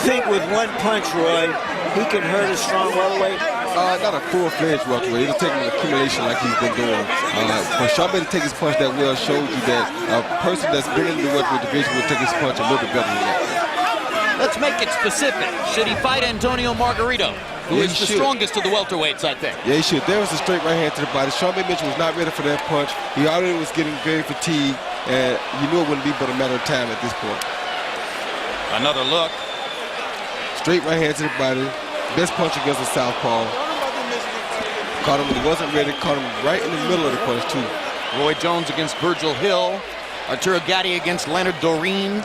think with one punch, Roy, he can hurt a strong welterweight? Not a full-fledged welterweight. It'll take him an accumulation like he's been doing. For Sharmba to take his punch that well showed you that a person that's been in the welterweight division will take his punch a little bit better than that. Let's make it specific. Should he fight Antonio Margarito, who is the strongest of the welterweights, I think? Yeah, he should. There was a straight right hand to the body. Sharmba Mitchell was not ready for that punch. He already was getting very fatigued, and you knew it wouldn't be but a matter of time at this point. Another look. Straight right hand to the body. Best punch against the southpaw. Caught him when he wasn't ready. Caught him right in the middle of the punch, too. Roy Jones against Virgil Hill. Arturo Gatti against Leonard Doreen.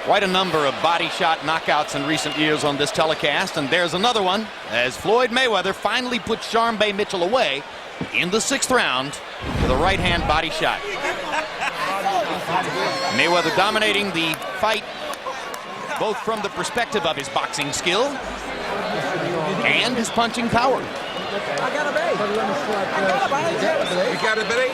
Quite a number of body shot knockouts in recent years on this telecast. And there's another one as Floyd Mayweather finally puts Sharmba Mitchell away in the 6th round with a right-hand body shot. Mayweather dominating the fight both from the perspective of his boxing skill and his punching power. I got a bait. You got a bait?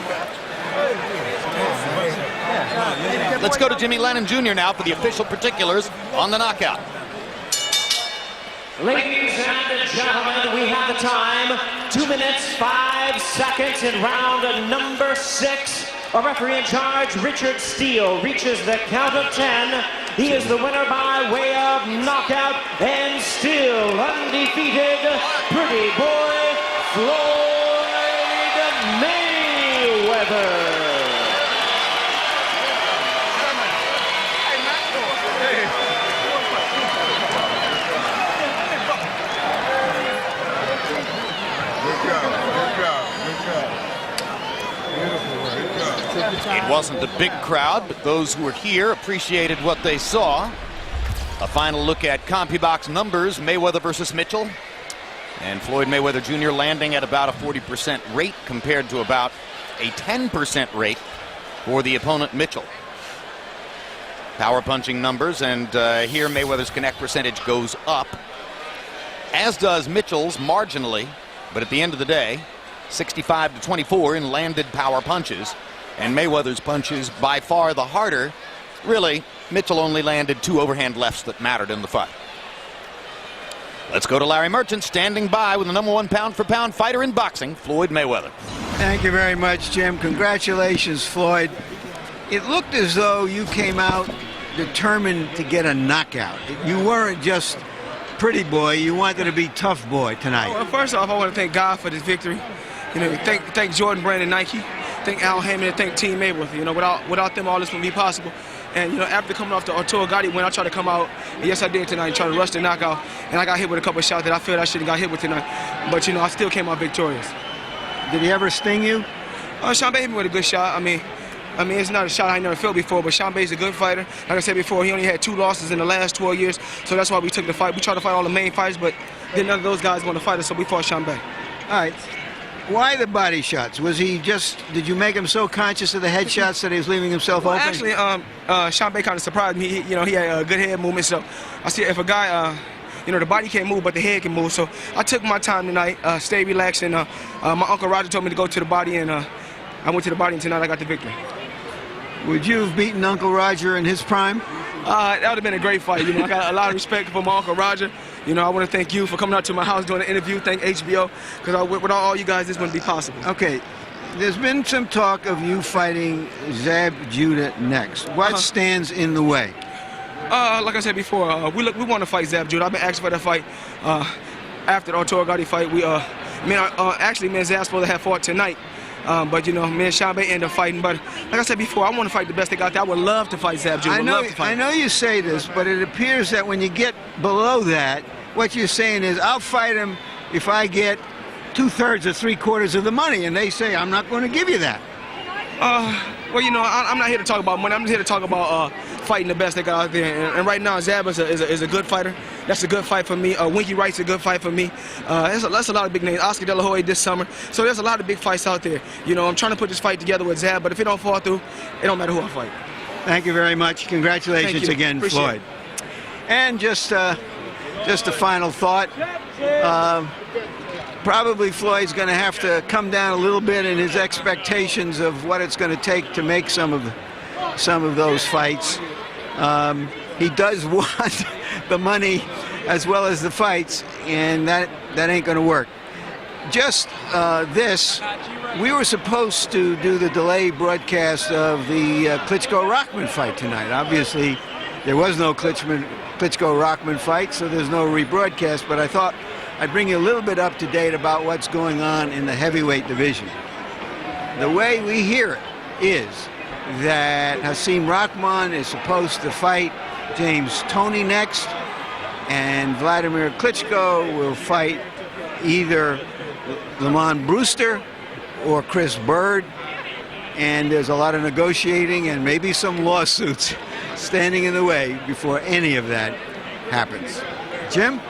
Let's go to Jimmy Lennon Jr. now for the official particulars on the knockout. Ladies and gentlemen, we have the time. 2 minutes, 5 seconds in round number 6. Our referee in charge, Richard Steele, reaches the count of 10. He is the winner by way of knockout and still undefeated, pretty boy Floyd Mayweather. It wasn't a big crowd, but those who were here appreciated what they saw. A final look at CompuBox numbers, Mayweather versus Mitchell. And Floyd Mayweather Jr. landing at about a 40% rate compared to about a 10% rate for the opponent Mitchell. Power punching numbers, and here Mayweather's connect percentage goes up, as does Mitchell's marginally, but at the end of the day, 65-24 in landed power punches. And Mayweather's punches by far the harder. Really, Mitchell only landed 2 overhand lefts that mattered in the fight. Let's go to Larry Merchant, standing by with the #1 pound-for-pound fighter in boxing, Floyd Mayweather. Thank you very much, Jim. Congratulations, Floyd. It looked as though you came out determined to get a knockout. You weren't just pretty boy. You wanted to be tough boy tonight. Well, first off, I want to thank God for this victory. You know, thank Jordan Brand and Nike. Thank Al Hammond and thank Team Mayweather. You know, without them, all this wouldn't be possible. And, you know, after coming off the Arturo Gatti win, I tried to come out, and yes, I did tonight, try to rush the knockout, and I got hit with a couple of shots that I felt I shouldn't got hit with tonight. But, you know, I still came out victorious. Did he ever sting you? Sharmba hit me with a good shot. I mean, it's not a shot I never felt before, but Sharmba's a good fighter. Like I said before, he only had 2 losses in the last 12 years, so that's why we took the fight. We tried to fight all the main fights, but then none of those guys want to fight us, so we fought Sharmba. All right. Why the body shots? Was he just, did you make him so conscious of the headshots that he was leaving himself open? Actually, Sharmba kind of surprised me. He had good head movement, so I see if a guy, the body can't move, but the head can move. So I took my time tonight, stayed relaxed, and my Uncle Roger told me to go to the body, and I went to the body, and tonight I got the victory. Would you have beaten Uncle Roger in his prime? That would have been a great fight. You know, I got a lot of respect for my Uncle Roger. You know, I want to thank you for coming out to my house doing an interview. Thank HBO, because without all you guys, this wouldn't be possible. Okay, there's been some talk of you fighting Zab Judah next. What stands in the way? Like I said before, we want to fight Zab Judah. I've been asking for that fight after the Arturo Gatti fight. Actually, me and Zab's supposed to have fought tonight. But, you know, me and Sharmba ended up fighting. But like I said before, I want to fight the best they got there. I would love to fight Zab Judah. I know you say this, but it appears that when you get below that, what you're saying is, I'll fight him if I get 2/3 or 3/4 of the money. And they say, I'm not going to give you that. Well, you know, I'm not here to talk about money. I'm just here to talk about fighting the best they got out there. And right now, Zab is a good fighter. That's a good fight for me. Winky Wright's a good fight for me. That's a lot of big names. Oscar De La Hoya this summer. So there's a lot of big fights out there. You know, I'm trying to put this fight together with Zab, but if it don't fall through, it don't matter who I fight. Thank you very much. Congratulations again, Floyd. And just a final thought. Probably Floyd's going to have to come down a little bit in his expectations of what it's going to take to make some of those fights. he does want the money as well as the fights, and that ain't going to work. Just this, we were supposed to do the delayed broadcast of the Klitschko-Rockman fight tonight. Obviously, there was no Klitschko-Rockman fight, so there's no rebroadcast, but I thought I'd bring you a little bit up to date about what's going on in the heavyweight division. The way we hear it is that Hasim Rahman is supposed to fight James Toney next, and Vladimir Klitschko will fight either Lamont Brewster or Chris Bird, and there's a lot of negotiating and maybe some lawsuits standing in the way before any of that happens. Jim?